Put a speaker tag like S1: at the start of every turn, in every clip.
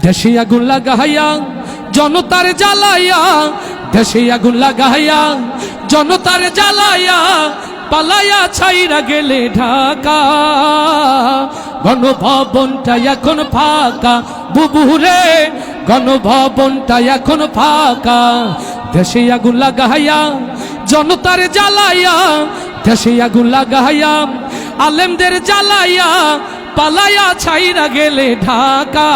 S1: দেশে আগুন লাগাইয়া জনতার জ্বালাইয়া, দেশে আগুন লাগাইয়া জনতার জ্বালাইয়া, পালাইয়া ছাইরা গেলে ঢাকা। গণভবনটা এখন ফাঁকা বুবুরে, গণভবনটা এখন ফাঁকা। দেশে আগুন লাগাইয়া জনতার জ্বালাইয়া, দেশে আগুন লাগাইয়া আলেমদের জ্বালাইয়া, পালাইয়া ছাইরা গেলে ঢাকা।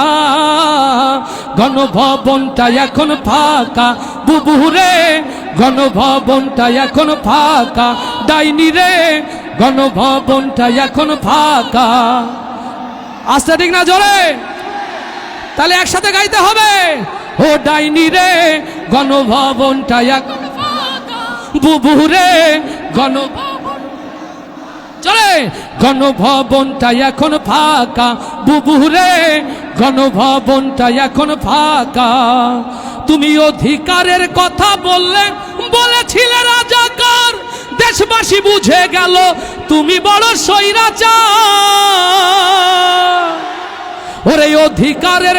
S1: গণভবনটা এখন ফাঁকা বুবুরে, গণভবনটা এখন ফাঁকা। ডাইনি রে, গণভবনটা এখন ফাঁকা। আস্তে ঠিক না জোরে? তাহলে একসাথে গাইতে হবে। ও ডাইনি রে, গণভবনটা এখন ফাঁকা বুবুরে, চলে গণভবনটা এখন ফাঁকা বুবুরে, গণভবনটা এখন ফাঁকা। তুমি অধিকারের কথা বলেছিলে রাজাকার, দেশবাসী বুঝে গেল তুমি বড় স্বৈরাচার। ওরে অধিকারের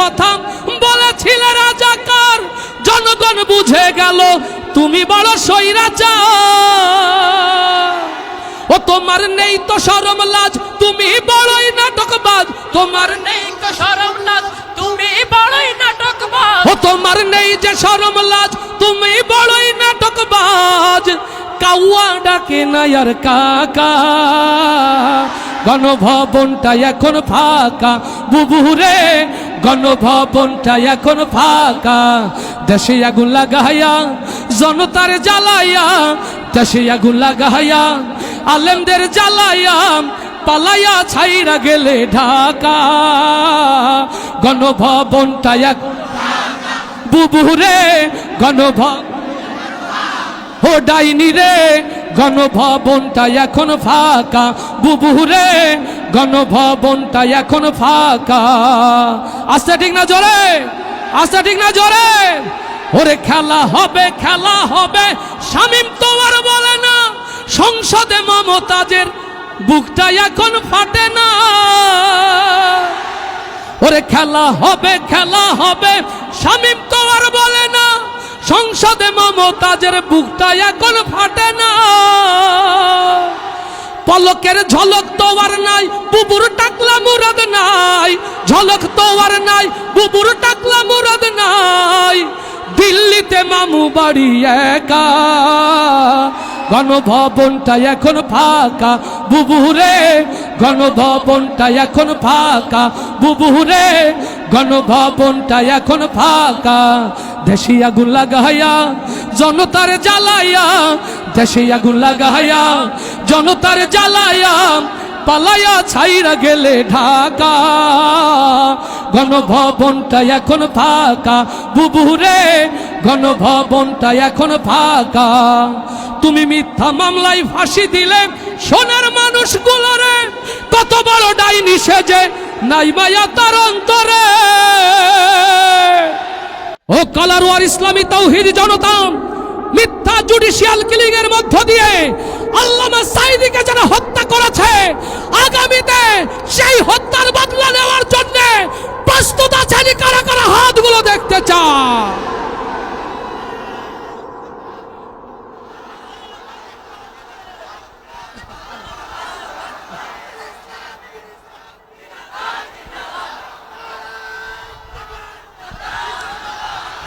S1: কথা বলেছিলে রাজাকার, জনগণ বুঝে গেল তুমি বড় স্বৈরাচার। ও তোমার নেই তো শরম লাজ, তুমি বড়ই নাটকবাজ। তোমার নেই তো শরম লাজ, তুমি বড়ই নাটকবাজ। ও তোমার নেই যে শরম লাজ, তুমি বড়ই নাটকবাজ। কাউয়া ডাকে না আর কাকা। গণভবনটা এখন ফাঁকা বুবুরে, গণভবনটা এখন ফাঁকা। দেশে আগুন লাগাইয়া জনতার জ্বালাইয়া, দেশে আগুন লাগাইয়া আলেমদের জ্বালাইয়া, পালাইয়া ছাইরা গেলে ঢাকা। গণভবনটা এখন বুবুরে, গণভবন ও ডাইনি রে, গণভবনটা এখন ফাঁকা বুবুরে, গণভবনটা এখন ফাঁকা। আস্তে ঠিক না জোরে? আস্তে ঠিক না জোরে? ওরে খেলা হবে, খেলা হবে, শামীম তো আর বলে না। সংসদে মমতাজের বুকটা এখন ফাটে না। ওরে খেলা হবে, খেলা হবে, শামীম তো আর বলে না। সংসদে মমতাজের বুকটা এখন ফাটে না। পলকের ঝলক তো আর নাই, বুবুর টাকলা মুরাদ নাই। ঝলক তো আর নাই, বুবুর টাকলা মুরাদ নাই। দিল্লিতে মামু বাড়ি একা। গণভবনটা এখন ফাঁকা বুবুরে, গণভবনটা এখন ফাঁকা বুবুরে, গণভবনটা এখন ফাঁকা। দেশে আগুন লাগাইয়া জনতার জ্বালাইয়া, দেশে আগুন লাগাইয়া জনতার জ্বালাইয়া, পালাইয়া ছাইরা গেলে ঢাকা। গণভবনটা এখন ফাঁকা বুবুরে, গণভবনটা এখন ফাঁকা। তুমি মিথ্যা মামলায় ফাঁসি দিলে সোনার মানুষগুলোরে, কত বড় ডাইনি সেজে নাই মায়া তার অন্তরে। ও কালারওয়ার ইসলামী তাওহীদ জনতা, মিথ্যা জুডিশিয়াল কিলিং এর মধ্য দিয়ে আল্লামা সাঈদীকে যারা হত্যা করেছে, আগামীতে সেই হত্যার বদলা নেওয়ার জন্য প্রস্তুত আছেন কারা কারা? হাতগুলো দেখতে চায়।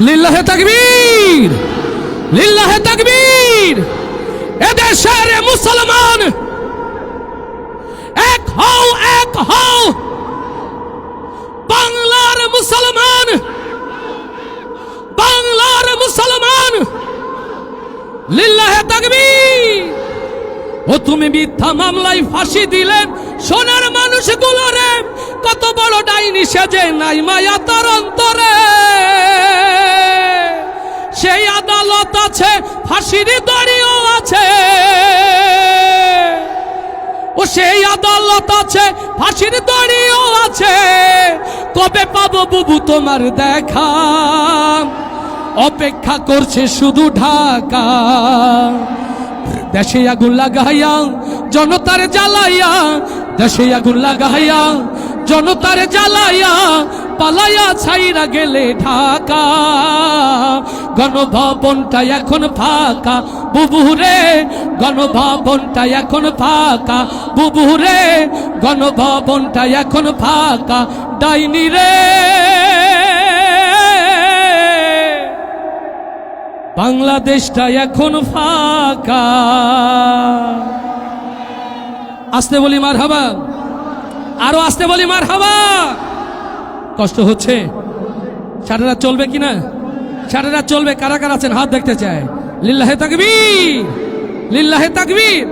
S1: লিল্লাহে তাকবীর, লিল্লাহে তাকবীর। এদেশের মুসলমান এক হও, এক হও। বাংলার মুসলমান, বাংলার মুসলমান, লিল্লাহে তাকবীর। ও তুমি মিথ্যা মামলায় ফাঁসি দিলে সোনার মানুষগুলোরে, কত বড় ডাইনি সেজে নাই মায়া তার অন্তরে। সেই আদালত আছে, ফাঁসির দড়িও আছে। ও সেই আদালত আছে, ফাঁসির দড়িও আছে। কবে পাবো বুবু তোমার দেখা? অপেক্ষা করছে শুধু ঢাকা। দেশে আগুন লাগাইয়া জনতার জ্বালাইয়া, দেশে আগুন লাগাইয়া জনতার জ্বালাইয়া, পালাইয়া ছাইরা গেলে ঢাকা, গণভবনটা এখন ফাঁকা বুবুরে, গণভবনটা এখন ফাঁকা বুবুরে, গণভবনটা এখন ফাঁকা। ডাইনি রে বাংলাদেশটা এখন ফাঁকা। আস্তে বলি মারহাবা, আরো আস্তে বলি মারহাবা। কষ্ট হচ্ছে? সারা রাত চলবে কিনা? সারা রাত চলবে? কারা কারা আছেন হাত দেখতে চায়? লিল্লাহে তাকবীর, লিল্লাহে তাকবীর।